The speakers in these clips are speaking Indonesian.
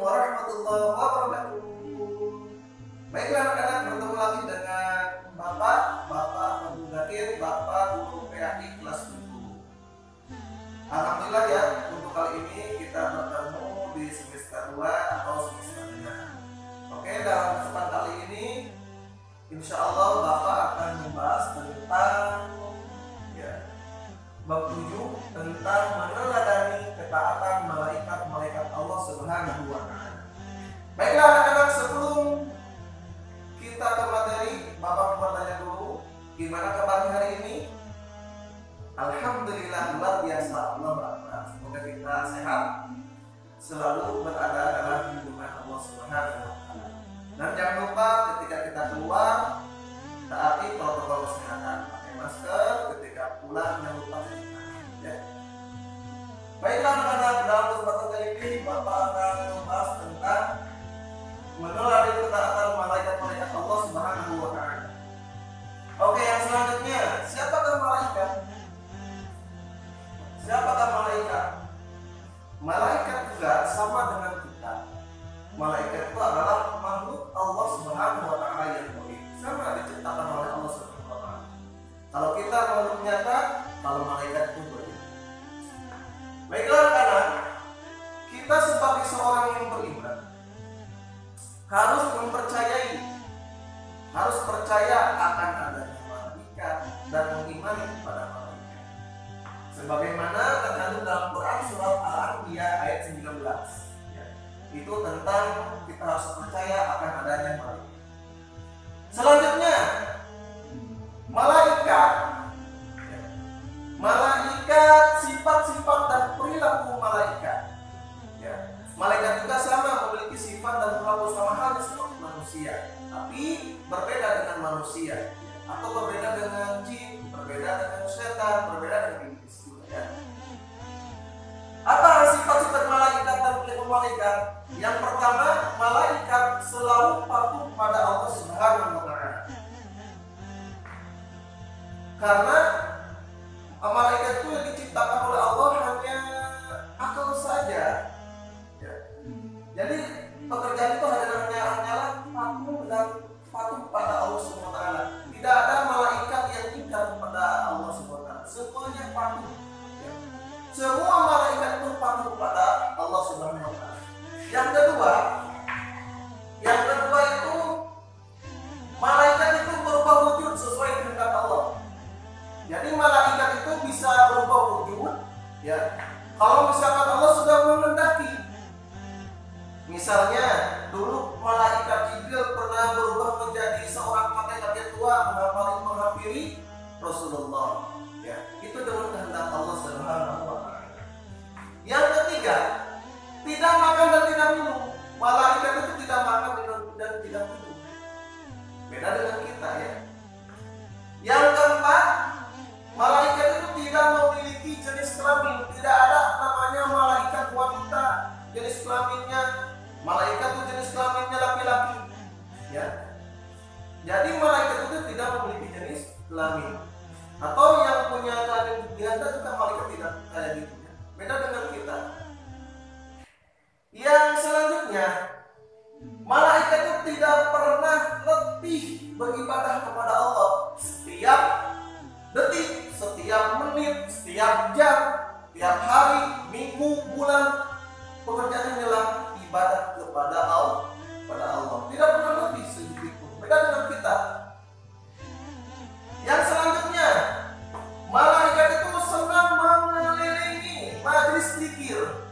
warahmatullahi wabarakatuh. Baiklah anak-anak, bertemu lagi dengan Bapak Abu Gadir, Bapak Guru PAI kelas 7. Alhamdulillah ya, untuk kali ini kita bertemu di semester 2 atau semester 5. Oke, dalam kesempatan kali ini insya Allah Bapak akan membahas tentang bab 7 tentang meneladani ketaatan malaikat Allah Subhanahu wa Ta'ala. Baiklah anak-anak, sebelum kita ke materi, Bapak bertanya dulu, gimana kabarnya hari ini? Alhamdulillah luar biasa, Allah Akbar. Semoga kita sehat, selalu berada dalam lindungan Allah Subhanahu wa Ta'ala. Dan jangan lupa ketika kita keluar, taati protokol kesehatan, pakai masker, ketika pulang jangan lupa cuci tangan. Ya. Baiklah anak-anak, dalam kesempatan kali ini Bapak akan membahas tentang meneladani ketaatan malaikat Allah Subhanahu wa Ta'ala. Oke, yang selanjutnya, siapakah malaikat? Siapakah malaikat? Malaikat juga sama dengan kita. Malaikat itu adalah makhluk Allah Subhanahu wa Ta'ala yang mulia, sama diciptakan oleh Allah Subhanahu wa Ta'ala. Kalau kita makhluk nyata, kalau malaikat itu berbeda. Baiklah anak-anak, kita sebagai seorang yang beriman harus percaya akan adanya malaikat dan mengimani kepada malaikat. Sebagaimana terkandung dalam Quran surat Al-Anbiya ayat 19. Itu tentang kita harus percaya akan adanya malaikat. Selanjutnya, malaikat sifat-sifat dan perilaku malaikat. Malaikat juga sama memiliki sifat dan perilaku sama halnya seperti manusia, tapi berbeda dengan manusia, atau berbeda dengan jin, berbeda dengan setan, berbeda dengan iblis juga. Apa sifat-sifat malaikat dan perilaku malaikat? Yang pertama, malaikat selalu patuh pada Allah Subhanahu wa Ta'ala. Karena malaikat itu yang diciptakan oleh Allah hanya akal saja. Jadi pekerjaan itu hanyalah patuh pada Allah Subhanahu wa Ta'ala. Tidak ada malaikat yang ingkar kepada Allah Subhanahu wa Ta'ala. Semuanya patuh. Semua malaikat itu patuh pada Allah Subhanahu wa Ta'ala. Yang kedua itu malaikat itu berubah wujud sesuai kehendak Allah. Jadi malaikat itu bisa berubah wujud, ya. Kalau misalkan Allah sudah menghendaki. Misalnya dulu malaikat Jibril pernah berubah menjadi seorang malaikat yang tua menghampiri Rasulullah. Ya, itu dengan kehendak Allah Subhanahu wa Ta'ala. Yang ketiga, tidak makan dan tidak minum. Malaikat itu tidak makan dan tidak minum. Beda dengan kita ya. Yang keempat, malaikat itu tidak memiliki jenis kelamin. Tidak ada namanya malaikat wanita jenis kelaminnya. Malaikat itu jenis kelaminnya laki-laki. Ya. Jadi malaikat itu tidak memiliki jenis kelamin. Atau yang punya kelamin ganda juga malaikat tidak kayak gitu ya. Beda dengan kita. Yang selanjutnya, malaikat itu tidak pernah letih beribadah kepada Allah. Setiap detik, setiap menit, setiap jam, tiap hari, minggu, bulan, pekerjaannya adalah ibadah kepada Allah. Tidak pernah lebih sedikit pun. Beda dengan kita. Yang selanjutnya, malaikat itu senang mengelilingi majlis zikir.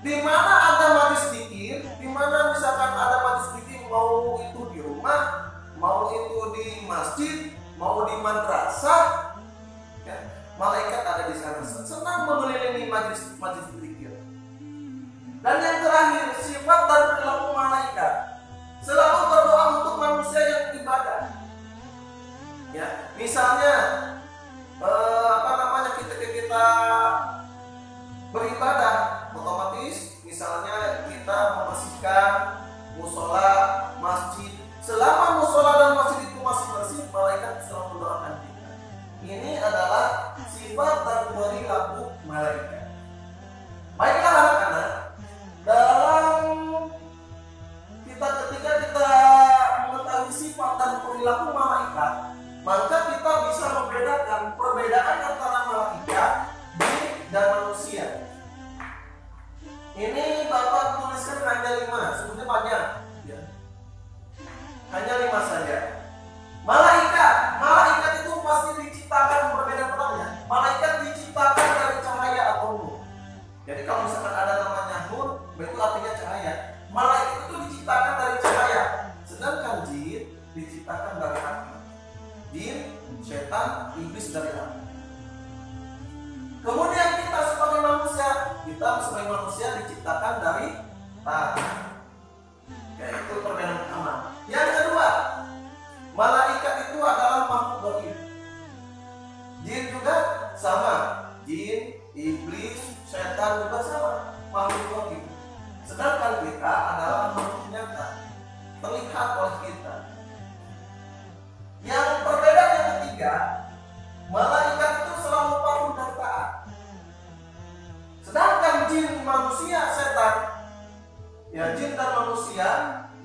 Di mana ada majlis zikir, di mana misalkan ada majlis zikir, mau itu di rumah, mau itu di masjid, mau di madrasah, ya, malaikat ada di sana, senang mengelilingi majlis zikir. Dan yang terakhir, sifat dan perilaku malaikat selalu berdoa untuk manusia yang ibadah. Ya, misalnya kita beribadah, otomatis misalnya kita membersihkan musola, masjid. Selama musola dan masjid itu masih bersih, malaikat selalu mendoakan kita. Ini adalah sifat dan perilaku malaikat. Baiklah anak-anak, dalam malaikat, maka kita bisa membedakan perbedaan antara malaikat, jin, dan manusia. Ini Bapak tuliskan hanya 5, sebetulnya banyak ya. Hanya 5 saja. Malaikat itu pasti diciptakan, berbeda pertama. Malaikat diciptakan dari cahaya atau nur. Jadi kalau misalkan ada namanya nur, itu artinya cahaya. Malaikat itu diciptakan dari cahaya, sedangkan jin diciptakan dari api. Jin, setan, iblis dari api. Kemudian kita sebagai manusia diciptakan dari tanah. Itu perbedaan pertama. Yang kedua, malaikat itu adalah makhluk gaib. Jin juga sama. Jin, iblis, setan juga sama, makhluk gaib. Sedangkan kita adalah makhluk nyata, terlihat oleh kita. Yang perbedaan yang ketiga, malaikat itu selalu patuh dan taat. Sedangkan jin, manusia, setan, ya jin dan manusia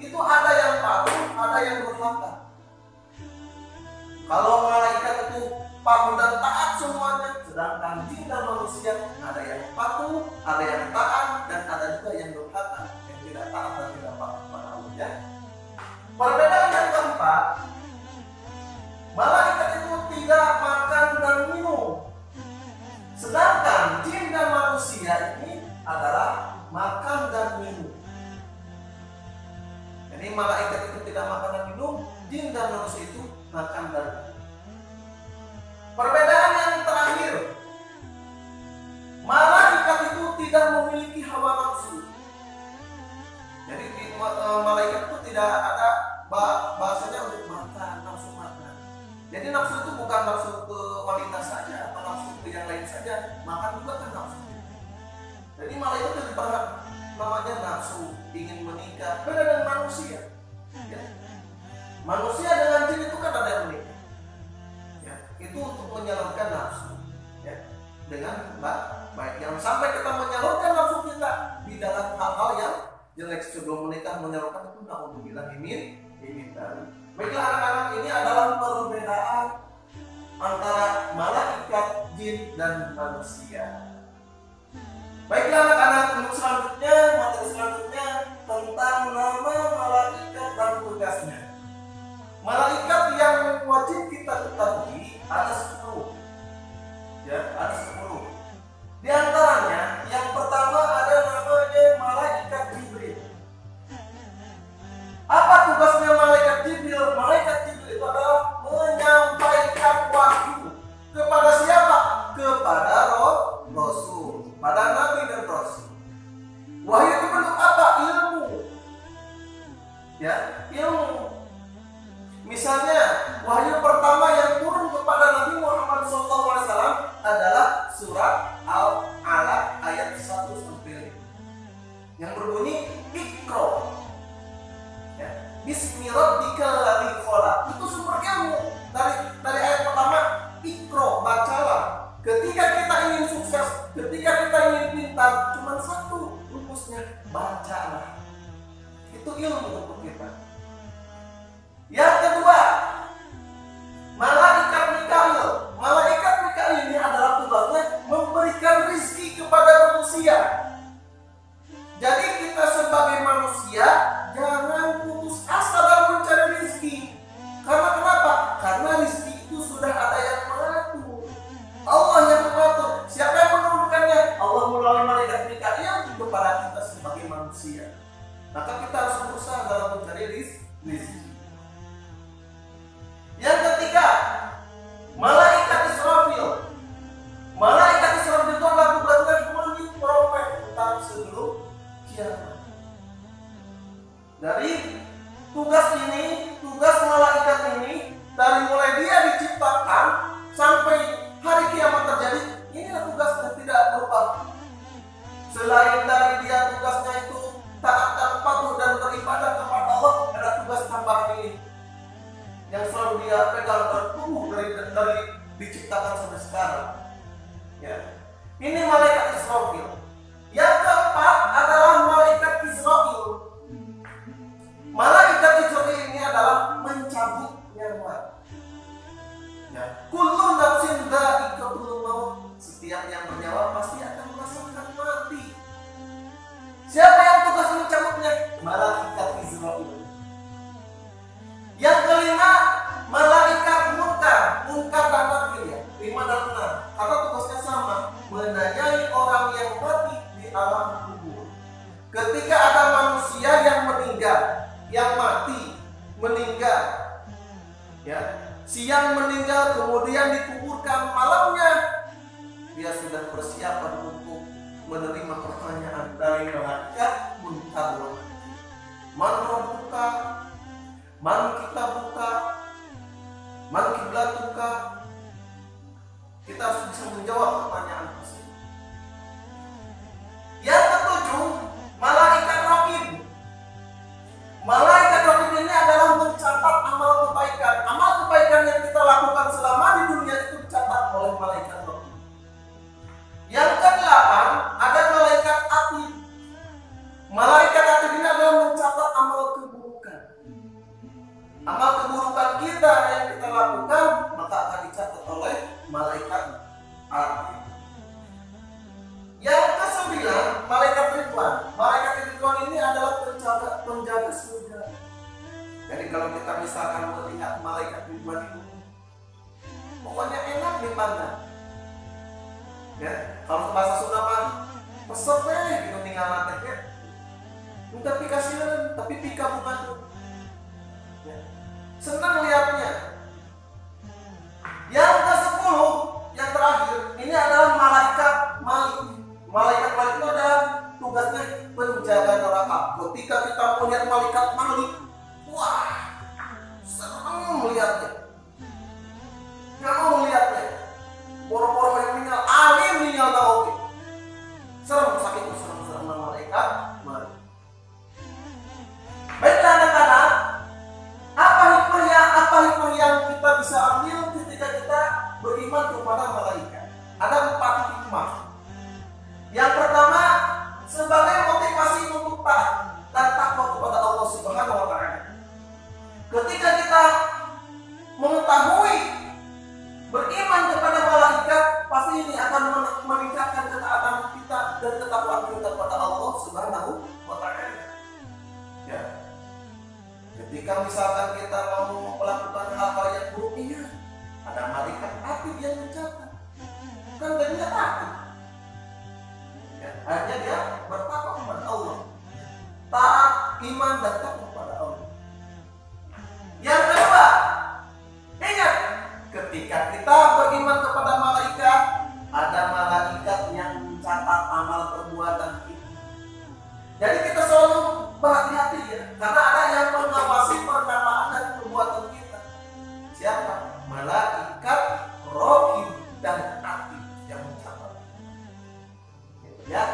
itu ada yang patuh, ada yang durhaka. Kalau malaikat itu patuh dan taat semuanya, sedangkan jin dan manusia ada yang patuh, ada yang taat, dan ada juga yang durhaka, yang tidak taat dan tidak patuh pada Allah. Ya. Perbedaan yang keempat, malaikat itu tidak makan dan minum, sedangkan jin dan manusia ini adalah makan dan minum. Jadi malaikat itu tidak makan dan minum, jin dan manusia itu makan dan minum. Perbedaan yang terakhir, malaikat itu tidak memiliki hawa nafsu. Jadi malaikat itu tidak ada bahasanya untuk makan, nafsu makan. Jadi nafsu itu bukan nafsu ke wanita saja atau nafsu ke yang lain saja, makan juga kan nafsu. Jadi malaikat itu namanya nafsu, ingin menikah. Beda dengan manusia. Ya. Manusia dengan jin itu kan ada yang menikah. Ya. Itu untuk menyalurkan nafsu. Ya. Dengan baik. Yang sampai kita menyalurkan nafsu kita di dalam hal-hal yang jelek sebelum menikah, menyalurkan itu tidak untuk bilang ini tadi. Baiklah anak-anak, ini adalah perbedaan antara malaikat, jin, dan manusia. Baiklah anak-anak, untuk selanjutnya, materi selanjutnya tentang nama malaikat dan tugasnya. Malaikat yang wajib kita ketahui ada 10. Ya, ada 10. Di antaranya, yang pertama ada namanya malaikat Jibril. Apa tugasnya malaikat Jibril? Malaikat Jibril itu adalah menyampaikan wahyu kepada siapa? Kepada Rasul, pada Nabi dan Rasul. Wahyu itu bentuk apa? Ilmu. Ya, ilmu. Misalnya, wahyu pertama yang turun kepada Nabi Muhammad SAW adalah surat Al-Alaq ayat 1-5 yang berbunyi Iqra. Ya. Bismi rabbikal ladzi khalaq. Itu sumber ilmu. Dari ayat pertama, Iqra, bacalah. Ketika kita ingin sukses, ketika kita ingin pintar, cuma satu rumusnya, bacalah. Itu ilmu untuk kita. Yang kedua, malaikat Mikail. Malaikat Mikail ini adalah tugasnya memberikan rezeki kepada manusia. Jadi kita sebagai manusia jangan putus asa dalam mencari rezeki. Karena kenapa? Karena rezeki itu sudah ada yang mengatur. Allah yang mengatur. Siapa yang menurunkannya? Allah melalui malaikat Mikail kepada kita sebagai manusia. Maka kita harus berusaha dalam mencari rezeki. Yang ketiga, malaikat Israfil. Malaikat Israfil itu adalah tugasnya meniup trompet tentang sebelum kiamat. Dari tugas ini, tugas malaikat ini, dari mulai dia diciptakan sampai hari kiamat terjadi, inilah tugasnya, tidak berubah. Selain dari dia tugasnya itu taat dan patuh dan beribadah kepada Allah, ada tugas tambahan ini yang selalu dia pegang tertumbuh dari diciptakan sampai sekarang. Ya. Ini malaikat Israfil. Yang keempat adalah malaikat Israil. Malaikat Israil ini adalah mencabut nyawa. hewan. Ya, kullu nafsin dha'iqatul maut. Setiap yang bernyawa pasti akan merasakan mati. Siapa yang tugas mencabutnya? Malaikat Israil. Yang kelima, malaikat Munkar. Munkar dan Nakir ya. 5 dan 6. Karena tugasnya sama, menanyai orang yang mati di alam kubur. Ketika ada manusia yang meninggal, yang mati, meninggal, ya, siang meninggal kemudian dikuburkan malamnya, dia sudah persiapan untuk menerima pertanyaan dari malaikat Munkar. Man rabbuka, man kitabuka, man kiblatuka. Kita harus bisa menjawab pertanyaan tersebut. Yang ketujuh, malaikat raqib. Malaikat raqib ini adalah mencatat amal kebaikan. Amal kebaikan yang kita lakukan selama di dunia itu dicatat oleh malaikat raqib. Yang ke-8 ada malaikat atid. Malaikat atid ini adalah mencatat amal keburukan. Amal keburukan kita yang kita lakukan maka akan dicatat oleh malaikat atid. Yang ke-9 malaikat Ridwan. Malaikat Ridwan ini adalah penjaga surga. Jadi kalau kita misalkan melihat malaikat Ridwan itu, pokoknya enak dipandang. Ya, kalau bahasa Sunda mah pesep gitu tinggal nanti ya. Tapi kasihan, tapi pika bukan. Ya. Senang lihatnya. Yang ke-10 yang terakhir ini adalah malaikat Malik. Malaikat Malik itu adalah tugasnya penjaga neraka. Ketika kita melihat malaikat Malik, wah, senang melihatnya. Kamu melihatnya. Boro-boro yang meninggal, alim meninggal tahu. Serem sakit serem malaikat Malik. Baiklah anak-anak, apa hikmah yang kita bisa ambil ketika kita beriman kepada malaikat? Ada 4 hikmah. Yang pertama, sebagai motivasi untuk taat dan takwa kepada Allah Subhanahu wa taala. Ketika kita mengetahui beriman kepada malaikat, pasti ini akan meningkatkan ketaatan kita dan ketakwaan kita kepada Allah Subhanahu wa taala. Ya. Ketika misalkan kita mau melakukan hal-hal yang buruk, ada malaikat atid yang mencatat. Kan dia takut. Ya, hanya dia bertakwa kepada Allah. Taat, iman dan takwa kepada Allah. Yang kedua, ingat, ketika kita beriman kepada malaikat, ada malaikat yang mencatat amal perbuatan kita. Jadi kita selalu berhati-hati ya, karena ada yang mengawasi perkataan dan perbuatan kita. Siapa? Malaikat raqib dan atid yang mencatat. Ya.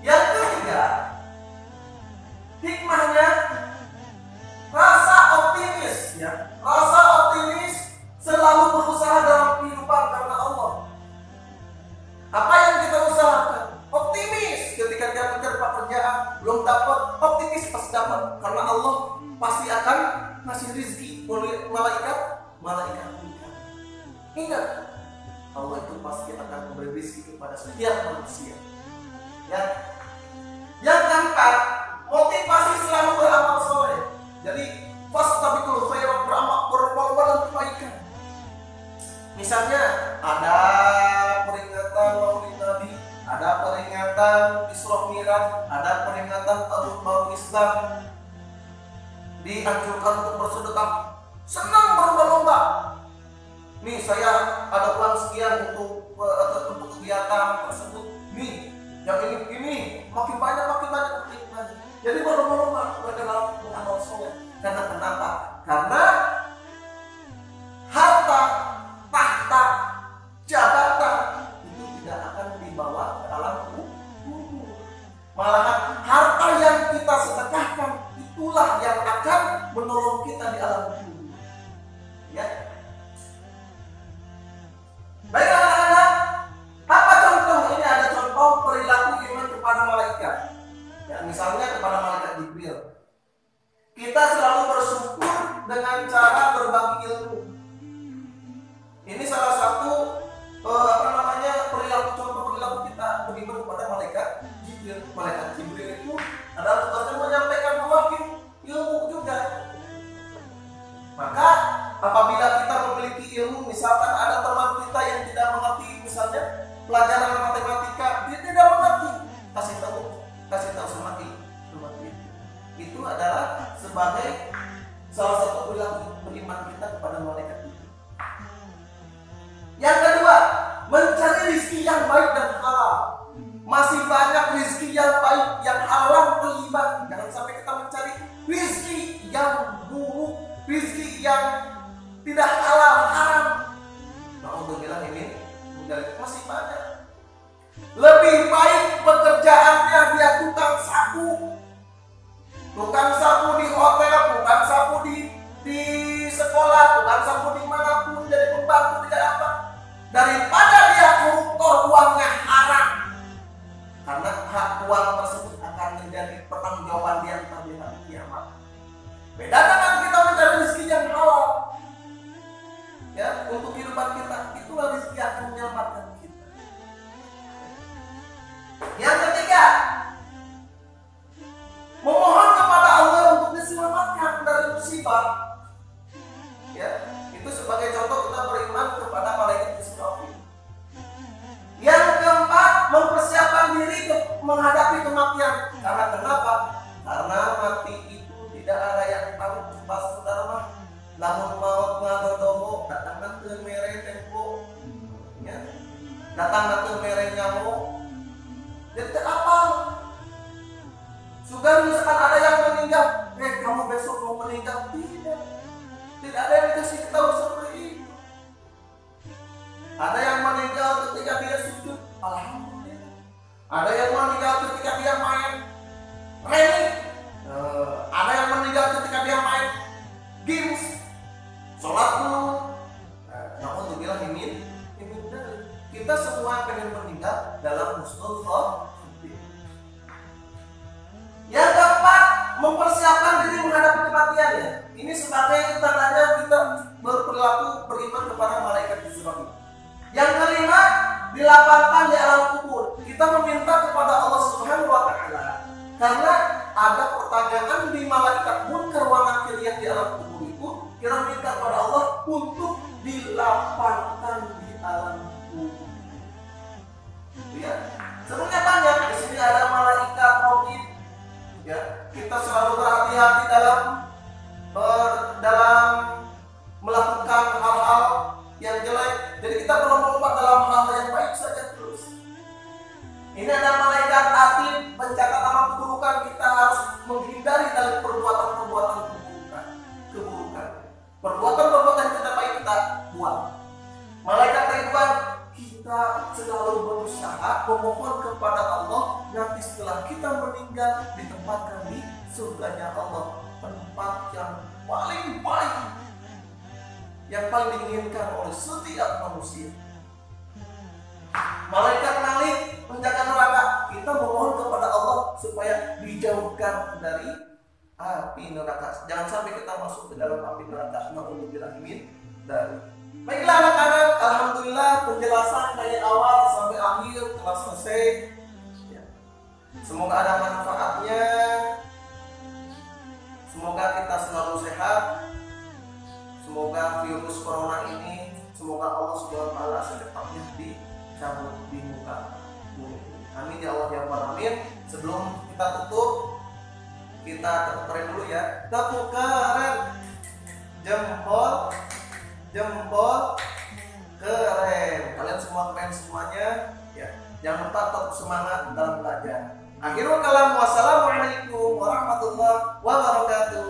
Yang ketiga, hikmahnya rasa optimis ya. Rasa optimis selalu berusaha dalam kehidupan karena Allah. Apa yang kita usahakan? Optimis ketika dia mencari pekerjaan belum dapat, optimis pasti dapat karena Allah pasti akan ngasih rezeki oleh malaikat. Ingat, Allah itu pasti akan memberi rezeki kepada setiap manusia. Ya. Yang keempat, motivasi selalu beramal soleh. Jadi fastabiqul khairat, berbuat dan kebaikan. Misalnya ada peringatan Maulid Nabi, ada peringatan Isra Mi'raj, ada peringatan Tahun Baru Islam. Dianjurkan untuk bersedekah, senang berlomba-lomba. Nih saya ada uang sekian untuk kegiatan tersebut. Nih yang ini makin banyak. Jadi berlomba-lomba dalam beramal soleh. Karena kenapa? Karena harta, tahta, jabatan itu tidak akan dibawa ke alam kubur. Malahan harta yang kita sedekahkan itulah yang akan menolong kita di alam kubur. misalkan ada teman kita yang tidak mengerti misalnya pelajaran matematika, dia tidak mengerti, kasih tahu sama teman kita. Itu adalah sebagai salah satu perilaku beriman kita kepada malaikat itu. Yang kedua, mencari rezeki yang baik dan halal. Masih banyak rezeki yang baik, yang halal terlibat. Jangan sampai kita mencari rezeki yang buruk, rezeki yang tidak halal, haram. Nah, untuk bilang ini masih banyak. Lebih baik pekerjaannya dia tukang sapu di hotel, tukang sapu di sekolah, tukang sapu dimanapun, jadi pembantu tidak apa, daripada dia koruptor uangnya haram. Karena hak uang tersebut akan menjadi pertanggungjawaban dia di hari kiamat. Beda dengan kita mencari rezeki yang halal. Ya, untuk kehidupan kita, itulah rezeki yang akan menyelamatkan kita. Yang ketiga, memohon kepada Allah untuk diselamatkan dari musibah. Ya, itu sebagai contoh kita beriman kepada malaikat Israfil. Yang keempat, mempersiapkan diri menghadapi kematian. Karena kenapa? Karena mati itu tidak ada yang tahu. Pas saudara, lamun maut ngadodoho, datang ke mere tempo, ya, datang ke mere nyamu. Jadi apa? Sudah misalkan ada yang meninggal, kamu besok mau meninggal, tidak ada yang dikasih tahu seperti itu. Ada yang meninggal ketika dia sujud, alhamdulillah. Ada yang meninggal ketika dia main remi. Ada yang meninggal ketika dia main games, sholat dulu. Nah, untuk bilang ini kita semua pengen meninggal dalam husnul khotimah. Yang keempat, mempersiapkan diri menghadapi kematian ya. Ini sebagai tandanya kita berperilaku beriman kepada malaikat Israfil. Yang kelima, dilapangkan di alam kubur. Kita meminta kepada Allah Subhanahu wa Ta'ala karena ada pertanyaan di malaikat munkar wa nakir yang di alam kubur itu, kita minta kepada Allah untuk dilapangkan di alam kubur. Ya, sebenarnya banyak di sini ada malaikat raqib. Ya, kita selalu berhati-hati dalam melakukan hal-hal yang jelek. Jadi kita perlu melompat dalam hal yang baik saja terus. Ini ada malaikat atid mencatat amal keburukan. Kita harus menghindari dari perbuatan-perbuatan keburukan. Perbuatan-perbuatan yang tidak baik kita buat. Malaikat Ridwan, kita selalu berusaha memohon kepada Allah nanti setelah kita meninggal ditempatkan di surganya Allah, tempat yang paling baik, yang paling diinginkan oleh setiap manusia. Malaikat Malik penjaga neraka, kita memohon kepada Allah supaya dijauhkan dari api neraka. Jangan sampai kita masuk ke dalam api neraka. Na'udzubillah dari. Baiklah anak-anak, alhamdulillah penjelasan dari awal sampai akhir telah selesai. Ya. Semoga ada manfaatnya. Semoga kita selalu sehat. Semoga virus corona ini, semoga Allah Subhanahu wa Ta'ala secepatnya dicabut di muka bumi. Amin ya Allah ya Rabbal Alamin. Sebelum kita tutup, kita tepuk dulu ya. Tepuk keren, jempol keren. Kalian semua keren semuanya ya. Jangan lupa tetap semangat dalam belajar. Akhirul kalam, wassalamualaikum warahmatullahi wabarakatuh.